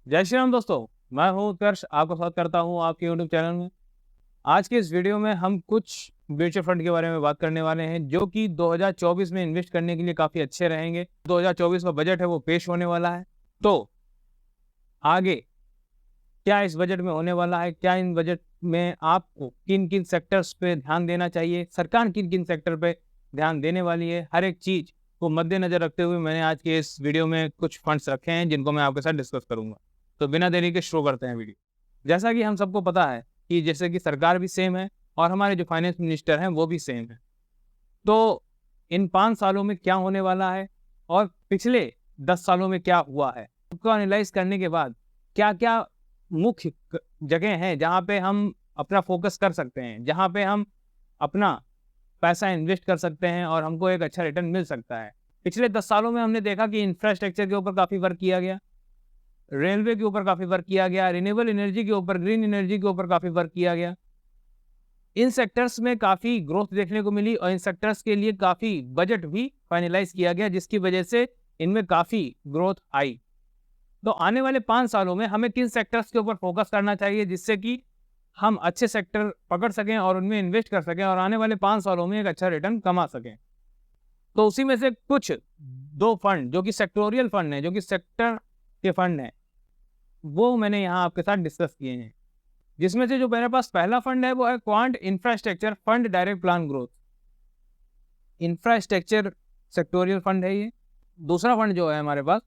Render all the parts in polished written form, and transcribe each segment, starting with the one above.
जय श्री राम दोस्तों, मैं हूं उत्कर्ष, आपका स्वागत करता हूं आपके यूट्यूब चैनल में। आज के इस वीडियो में हम कुछ म्यूचुअल फंड के बारे में बात करने वाले हैं जो कि 2024 में इन्वेस्ट करने के लिए काफ़ी अच्छे रहेंगे। 2024 का बजट है वो पेश होने वाला है, तो आगे क्या इस बजट में होने वाला है, क्या इन बजट में आपको किन किन सेक्टर्स पे ध्यान देना चाहिए, सरकार किन किन सेक्टर पे ध्यान देने वाली है, हर एक चीज़ को मद्देनजर रखते हुए मैंने आज के इस वीडियो में कुछ फंड्स रखे हैं जिनको मैं आपके साथ डिस्कस करूंगा। तो बिना देरी के शुरू करते हैं वीडियो। जैसा कि हम सबको पता है कि जैसे कि सरकार भी सेम है और हमारे जो फाइनेंस मिनिस्टर हैं वो भी सेम है। तो इन 5 सालों में क्या होने वाला है और पिछले 10 सालों में क्या हुआ है, उसको एनालाइज करने के बाद क्या-क्या मुख्य जगह हैं जहाँ पे हम अपना फोकस कर सकते हैं, जहाँ पे हम अपना पैसा इन्वेस्ट कर सकते हैं और हमको एक अच्छा रिटर्न मिल सकता है। पिछले 10 सालों में हमने देखा कि इंफ्रास्ट्रक्चर के ऊपर काफ़ी वर्क किया गया, रेलवे के ऊपर काफ़ी वर्क किया गया, रिन्यूएबल एनर्जी के ऊपर, ग्रीन एनर्जी के ऊपर काफ़ी वर्क किया गया। इन सेक्टर्स में काफ़ी ग्रोथ देखने को मिली और इन सेक्टर्स के लिए काफ़ी बजट भी फाइनलाइज किया गया जिसकी वजह से इनमें काफ़ी ग्रोथ आई। तो आने वाले 5 सालों में हमें किन सेक्टर्स के ऊपर फोकस करना चाहिए जिससे कि हम अच्छे सेक्टर पकड़ सकें और उनमें इन्वेस्ट कर सकें और आने वाले 5 सालों में एक अच्छा रिटर्न कमा सकें। तो उसी में से कुछ 2 फंड जो कि सेक्टोरियल फंड है, जो कि सेक्टर के फंड हैं, वो मैंने यहाँ आपके साथ डिस्कस किए हैं। जिसमें से जो मेरे पास पहला फंड है वो है quant infrastructure fund direct plan growth. Infrastructure sectoral fund है ये। दूसरा फंड जो है हमारे पास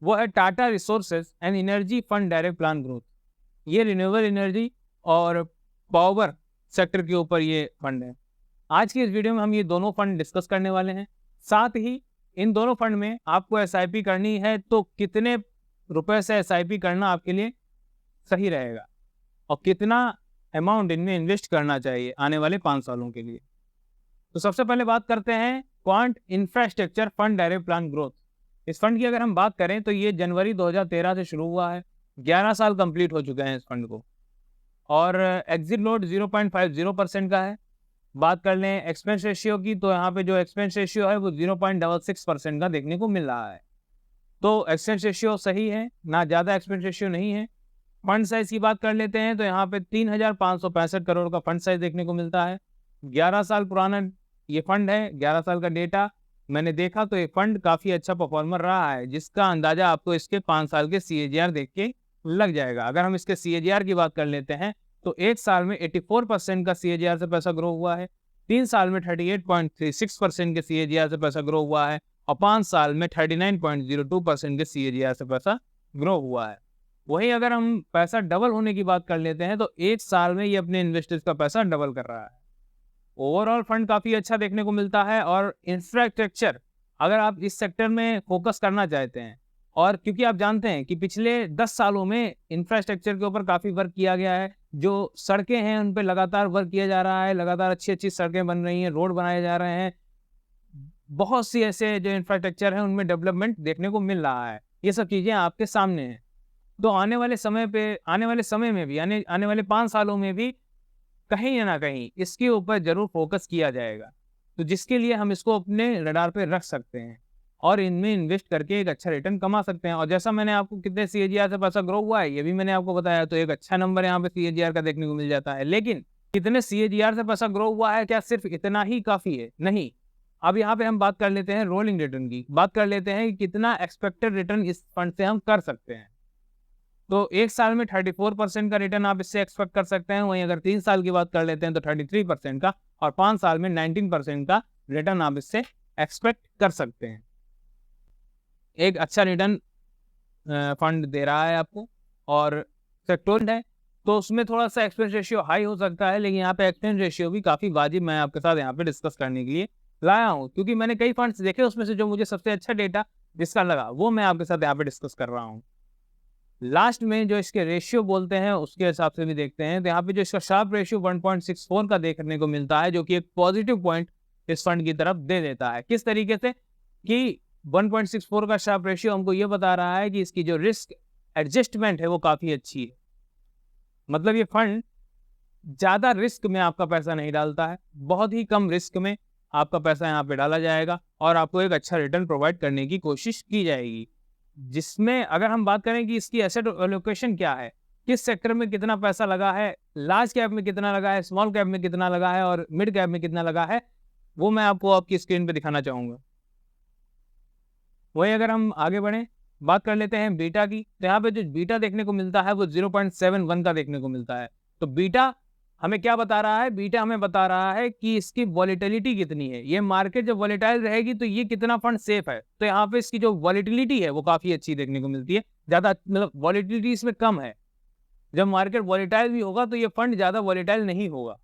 वो है Tata resources and energy fund direct plan growth. ये रिन्यूएबल एनर्जी और पावर सेक्टर के ऊपर ये फंड है। आज की इस वीडियो में हम ये दोनों फंड डिस्कस करने वाले हैं। साथ ही इन दोनों फंड में आपको एसआईपी करनी है तो कितने रुपए से एसआईपी करना आपके लिए सही रहेगा और कितना अमाउंट इनमें इन्वेस्ट करना चाहिए आने वाले 5 सालों के लिए। तो सबसे पहले बात करते हैं quant infrastructure fund direct plan growth. इस फंड की अगर हम बात करें तो ये जनवरी 2013 से शुरू हुआ है। 11 साल कंप्लीट हो चुके हैं इस फंड को और एग्जिट लोड 0.50% का है। बात कर लें एक्सपेंस रेशियो की तो यहाँ पे जो एक्सपेंस रेशियो है वो 0.66% का देखने को मिल रहा है। तो एक्सपेंस रेशियो सही है, ना ज़्यादा एक्सपेंस रेशियो नहीं है। फंड साइज की बात कर लेते हैं तो यहाँ पे 3,565 करोड़ का फंड साइज देखने को मिलता है। 11 साल पुराना ये फंड है। 11 साल का डेटा मैंने देखा तो ये फंड काफ़ी अच्छा परफॉर्मर रहा है जिसका अंदाजा आपको इसके 5 साल के CAGR देख के लग जाएगा। अगर हम इसके CAGR की बात कर लेते हैं तो 1 साल में 84% का CAGR से पैसा ग्रो हुआ है, 3 साल में 38.36% के CAGR से पैसा ग्रो हुआ है और 5 साल में 39.02% के CAGR से पैसा ग्रो हुआ है। वहीं अगर हम पैसा डबल होने की बात कर लेते हैं तो 1 साल में ये अपने इन्वेस्टर्स का पैसा डबल कर रहा है। ओवरऑल फंड काफ़ी अच्छा देखने को मिलता है और इंफ्रास्ट्रक्चर अगर आप इस सेक्टर में फोकस करना चाहते हैं और क्योंकि आप जानते हैं कि पिछले 10 सालों में इंफ्रास्ट्रक्चर के ऊपर काफ़ी वर्क किया गया है। जो सड़कें हैं उन पे लगातार वर्क किया जा रहा है, लगातार अच्छी-अच्छी सड़कें बन रही हैं, रोड बनाए जा रहे हैं। बहुत सी ऐसे जो इंफ्रास्ट्रक्चर हैं उनमें डेवलपमेंट देखने को मिल रहा है। ये सब चीज़ें आपके सामने हैं। तो आने वाले समय में भी यानी आने वाले 5 सालों में भी कहीं ना कहीं इसके ऊपर ज़रूर फोकस किया जाएगा। तो जिसके लिए हम इसको अपने रडार पे रख सकते हैं और इनमें इन्वेस्ट करके एक अच्छा रिटर्न कमा सकते हैं। और जैसा मैंने आपको कितने CAGR से पैसा ग्रो हुआ है ये भी मैंने आपको बताया, तो एक अच्छा नंबर यहाँ पे CAGR का देखने को मिल जाता है। लेकिन कितने CAGR से पैसा ग्रो हुआ है, क्या सिर्फ इतना ही काफ़ी है? नहीं। अब यहाँ पे हम बात कर लेते हैं रोलिंग रिटर्न की। बात कर लेते हैं कि कितना एक्सपेक्टेड रिटर्न इस फंड से हम कर सकते हैं। तो 1 साल में 34% का रिटर्न आप इससे एक्सपेक्ट कर सकते हैं। वहीं अगर 3 साल की बात कर लेते हैं तो 33% का और 5 साल में 19% का रिटर्न आप इससे एक्सपेक्ट कर सकते हैं। एक अच्छा रिटर्न फंड दे रहा है आपको और सेक्टोरियल है तो उसमें थोड़ा सा एक्सपेंस रेशियो हाई हो सकता है, लेकिन यहाँ पे एक्सपेंस रेशियो भी काफ़ी वाजिब मैं आपके साथ यहाँ पे डिस्कस करने के लिए लाया हूँ क्योंकि मैंने कई फंड्स देखे, उसमें से जो मुझे सबसे अच्छा डेटा जिसका लगा वो मैं आपके साथ यहाँ पे डिस्कस कर रहा हूँ। लास्ट में जो इसके रेशियो बोलते हैं उसके हिसाब से भी देखते हैं तो यहाँ पे जो इसका शार्प रेशियो 1.64 का देखने को मिलता है जो कि एक पॉजिटिव पॉइंट इस फंड की तरफ दे देता है। किस तरीके से कि 1.64 का शार्प रेशियो हमको ये बता रहा है कि इसकी जो रिस्क एडजस्टमेंट है वो काफ़ी अच्छी है। मतलब ये फंड ज़्यादा रिस्क में आपका पैसा नहीं डालता है, बहुत ही कम रिस्क में आपका पैसा यहाँ पे डाला जाएगा और आपको एक अच्छा रिटर्न प्रोवाइड करने की कोशिश की जाएगी। जिसमें अगर हम बात करें कि इसकी एसेट एलोकेशन क्या है, किस सेक्टर में कितना पैसा लगा है, लार्ज कैप में कितना लगा है, स्मॉल कैप में कितना लगा है और मिड कैप में कितना लगा है, वो मैं आपको आपकी स्क्रीन पे दिखाना चाहूँगा। वही अगर हम आगे बढ़ें, बात कर लेते हैं बीटा की, तो यहाँ पे जो बीटा देखने को मिलता है वो 0.71 का देखने को मिलता है। तो बीटा हमें क्या बता रहा है? बीटा हमें बता रहा है कि इसकी वॉलेटिलिटी कितनी है। ये मार्केट जब वॉलेटाइल रहेगी तो ये कितना फंड सेफ है। तो यहाँ पे इसकी जो वॉलेटिलिटी है वो काफ़ी अच्छी देखने को मिलती है। ज़्यादा मतलब वॉलेटिलिटी इसमें कम है। जब मार्केट वॉलेटाइल भी होगा तो ये फंड ज़्यादा वॉलेटाइल नहीं होगा।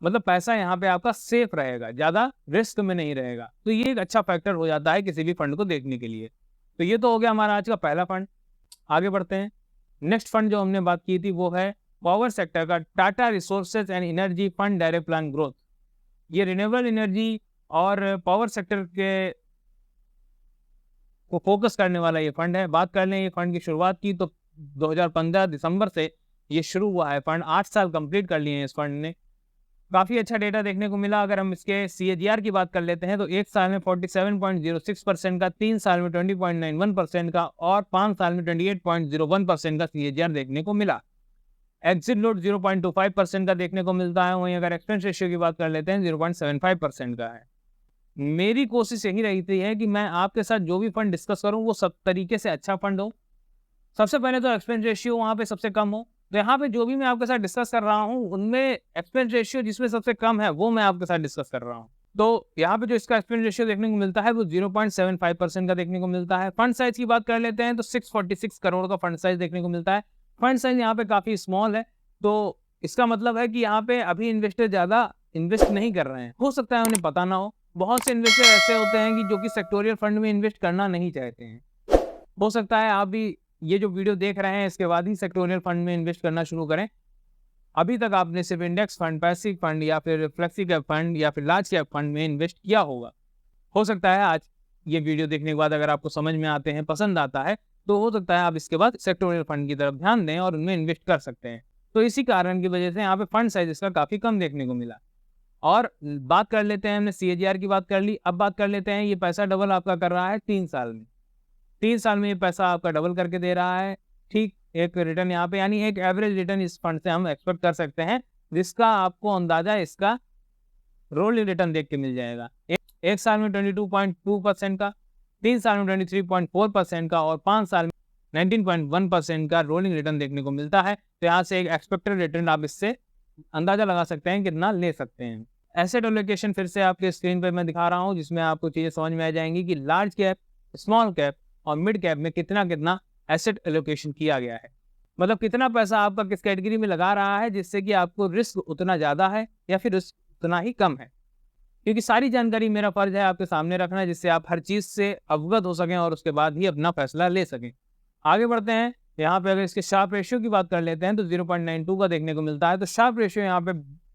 मतलब पैसा यहाँ पे आपका सेफ रहेगा, ज़्यादा रिस्क में नहीं रहेगा। तो ये एक अच्छा फैक्टर हो जाता है किसी भी फंड को देखने के लिए। तो ये तो हो गया हमारा आज का पहला फंड। आगे बढ़ते हैं। नेक्स्ट फंड जो हमने बात की थी वो है पावर सेक्टर का Tata resources and energy fund direct plan growth. ये रिन्यूएबल एनर्जी और पावर सेक्टर के को फोकस करने वाला ये फंड है। बात कर लें ये फंड की शुरुआत की तो 2015 दिसंबर से ये शुरू हुआ है फंड। 8 साल कंप्लीट कर लिए हैं इस फंड ने। काफ़ी अच्छा डेटा देखने को मिला। अगर हम इसके CAGR की बात कर लेते हैं तो 1 साल में 47.06% का, 3 साल में 20.91% का और 5 साल में 28.01% का CAGR देखने को मिला। एग्जिट लोड 0.25% का देखने को मिलता है। वहीं अगर एक्सपेंस रेशियो की बात कर लेते हैं 0.75% का है। मेरी कोशिश यही रहती है कि मैं आपके साथ जो भी फंड डिस्कस करूं वो सब तरीके से अच्छा फंड हो। सबसे पहले तो एक्सपेंस रेशियो वहाँ पे सबसे कम हो। तो यहाँ पे जो भी मैं आपके साथ डिस्कस कर रहा हूँ उनमें एक्सपेंस रेशियो जिसमें सबसे कम है वो मैं आपके साथ डिस्कस कर रहा हूँ। तो यहाँ पे जो इसका एक्सपेंस रेशियो देखने को मिलता है वो 0.75% का देखने को मिलता है। फंड साइज की बात कर लेते हैं तो 646 करोड़ का फंड साइज देखने को मिलता है। फंड साइज यहाँ पे काफ़ी स्मॉल है, तो इसका मतलब है कि यहाँ पे अभी इन्वेस्टर ज़्यादा इन्वेस्ट नहीं कर रहे हैं। हो सकता है उन्हें पता ना हो। बहुत से इन्वेस्टर ऐसे होते हैं कि जो कि सेक्टोरियल फंड में इन्वेस्ट करना नहीं चाहते हैं। हो सकता है आप भी ये जो वीडियो देख रहे हैं इसके बाद ही सेक्टोरियल फंड में इन्वेस्ट करना शुरू करें। अभी तक आपने सिर्फ इंडेक्स फंड, पैसिव फंड या फिर फ्लेक्सी कैप फंड या फिर लार्ज कैप फंड में इन्वेस्ट किया होगा। हो सकता है आज ये वीडियो देखने के बाद अगर आपको समझ में आते हैं, पसंद आता है, तो हो सकता है आप इसके बाद सेक्टोरियल फंड की तरफ ध्यान दें और उनमें इन्वेस्ट कर सकते हैं। तो इसी कारण की वजह से यहाँ पे फंड साइज इसका काफ़ी कम देखने को मिला। और बात कर लेते हैं, हमने CAGR की बात कर ली, अब बात कर लेते हैं ये पैसा डबल आपका कर रहा है 3 साल में। 3 साल में ये पैसा आपका डबल करके दे रहा है। ठीक एक रिटर्न यहाँ पे, यानी एक एवरेज रिटर्न इस फंड से हम एक्सपेक्ट कर सकते हैं, जिसका आपको अंदाजा इसका रोलिंग रिटर्न देख के मिल जाएगा। एक साल में 22.2% का, 3 साल में 23.4% का और 5 साल में 19.1% का रोलिंग रिटर्न देखने को मिलता है। तो यहाँ से एक एक्सपेक्टेड रिटर्न आप इससे अंदाजा लगा सकते हैं कितना ले सकते हैं। एसेट एलोकेशन फिर से आपके स्क्रीन पर मैं दिखा रहा हूँ, जिसमें आपको चीज़ें समझ में आ जाएंगी कि लार्ज कैप, स्मॉल कैप और मिड कैप में कितना कितना एसेट एलोकेशन किया गया है। मतलब कितना पैसा आपका किस कैटेगरी में लगा रहा है, जिससे कि आपको रिस्क उतना ज़्यादा है या फिर रिस्क उतना ही कम है। क्योंकि सारी जानकारी मेरा फर्ज है आपके सामने रखना, जिससे आप हर चीज़ से अवगत हो सकें और उसके बाद ही अपना फैसला ले सकें। आगे बढ़ते हैं। यहाँ पे अगर इसके शार्प रेशियो की बात कर लेते हैं तो 0.92 का देखने को मिलता है। तो शार्प रेशियो यहाँ पे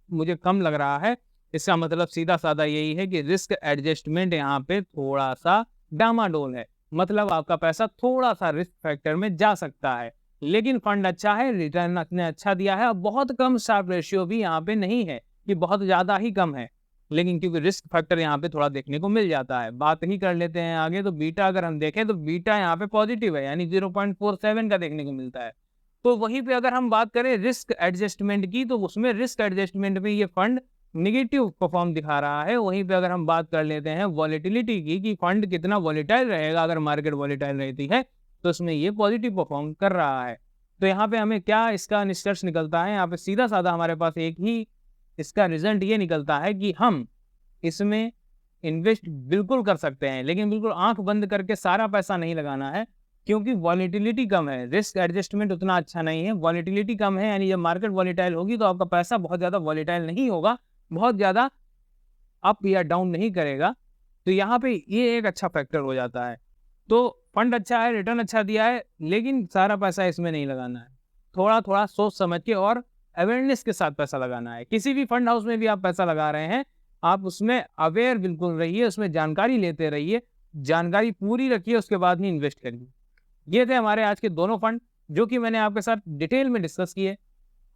मुझे कम लग रहा है। इसका मतलब सीधा साधा यही है कि रिस्क एडजस्टमेंट यहाँ पे थोड़ा सा डामाडोल है। मतलब आपका पैसा थोड़ा सा रिस्क फैक्टर में जा सकता है, लेकिन फंड अच्छा है, रिटर्न ने अच्छा दिया है और बहुत कम शार्प रेशियो भी यहाँ पे नहीं है कि बहुत ज़्यादा ही कम है, लेकिन क्योंकि रिस्क फैक्टर यहाँ पे थोड़ा देखने को मिल जाता है। बात ही कर लेते हैं आगे। तो बीटा अगर हम देखें तो बीटा यहाँ पे पॉजिटिव है, यानी 0.47 का देखने को मिलता है। तो वहीं पे अगर हम बात करें रिस्क एडजस्टमेंट की, तो उसमें रिस्क एडजस्टमेंट में ये फंड निगेटिव परफॉर्म दिखा रहा है। वहीं पे अगर हम बात कर लेते हैं वॉलेटिलिटी की कि फंड कितना वॉलेटाइल रहेगा, अगर मार्केट वॉलेटाइल रहती है तो उसमें ये पॉजिटिव परफॉर्म कर रहा है। तो यहाँ पे हमें क्या इसका निष्कर्ष निकलता है? यहाँ पे सीधा साधा हमारे पास एक ही इसका रिजल्ट ये निकलता है कि हम इसमें इन्वेस्ट बिल्कुल कर सकते हैं, लेकिन बिल्कुल आंख बंद करके सारा पैसा नहीं लगाना है, क्योंकि वॉलेटिलिटी कम है, रिस्क एडजस्टमेंट उतना अच्छा नहीं है। वॉलेटिलिटी कम है, यानी जब मार्केट वॉलेटाइल होगी तो आपका पैसा बहुत ज़्यादा वॉलेटाइल नहीं होगा, बहुत ज़्यादा अप या डाउन नहीं करेगा। तो यहाँ पे ये एक अच्छा फैक्टर हो जाता है। तो फंड अच्छा है, रिटर्न अच्छा दिया है, लेकिन सारा पैसा इसमें नहीं लगाना है। थोड़ा थोड़ा सोच समझ के और अवेयरनेस के साथ पैसा लगाना है। किसी भी फंड हाउस में भी आप पैसा लगा रहे हैं, आप उसमें अवेयर बिल्कुल रहिए, उसमें जानकारी लेते रहिए, जानकारी पूरी रखिए, उसके बाद ही इन्वेस्ट करिए। ये थे हमारे आज के दोनों फंड जो कि मैंने आपके साथ डिटेल में डिस्कस किए।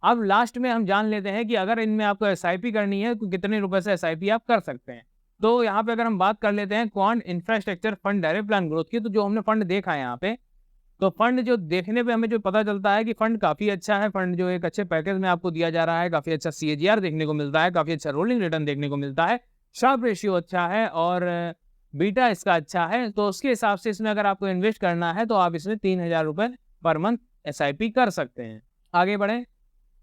अब लास्ट में हम जान लेते हैं कि अगर इनमें आपको SIP करनी है तो कितने रुपए से SIP आप कर सकते हैं। तो यहाँ पे अगर हम बात कर लेते हैं quant infrastructure fund direct plan growth की, तो जो हमने फंड देखा है यहाँ पे, तो फंड जो देखने पे हमें जो पता चलता है कि फंड काफ़ी अच्छा है, फंड जो एक अच्छे पैकेज में आपको दिया जा रहा है, काफ़ी अच्छा CAGR देखने को मिलता है, काफ़ी अच्छा रोलिंग रिटर्न देखने को मिलता है, शार्प रेशियो अच्छा है और बीटा इसका अच्छा है। तो उसके हिसाब से इसमें अगर आपको इन्वेस्ट करना है तो आप इसमें 3000 रुपये पर मंथ SIP कर सकते हैं। आगे बढ़ें,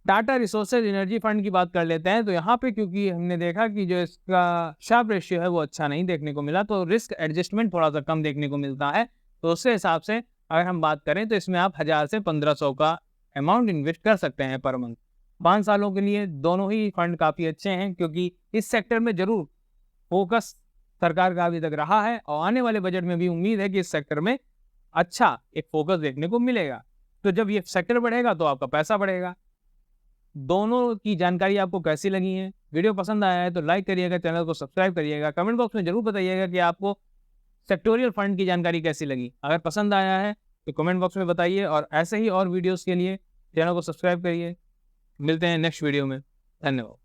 टाटा रिसोर्सेज एनर्जी फंड की बात कर लेते हैं। तो यहाँ पे क्योंकि हमने देखा कि जो इसका शार्प रेशियो है वो अच्छा नहीं देखने को मिला, तो रिस्क एडजस्टमेंट थोड़ा सा कम देखने को मिलता है। तो उसके हिसाब से अगर हम बात करें तो इसमें आप 1000 से 1500 का अमाउंट इन्वेस्ट कर सकते हैं पर मंथ। 5 सालों के लिए दोनों ही फंड काफ़ी अच्छे हैं, क्योंकि इस सेक्टर में ज़रूर फोकस सरकार का अभी तक रहा है और आने वाले बजट में भी उम्मीद है कि इस सेक्टर में अच्छा एक फोकस देखने को मिलेगा। तो जब ये सेक्टर बढ़ेगा तो आपका पैसा बढ़ेगा। दोनों की जानकारी आपको कैसी लगी है? वीडियो पसंद आया है तो लाइक करिएगा, चैनल को सब्सक्राइब करिएगा, कमेंट बॉक्स में ज़रूर बताइएगा कि आपको सेक्टोरियल फंड की जानकारी कैसी लगी। अगर पसंद आया है तो कमेंट बॉक्स में बताइए और ऐसे ही और वीडियोज़ के लिए चैनल को सब्सक्राइब करिए। मिलते हैं नेक्स्ट वीडियो में। धन्यवाद।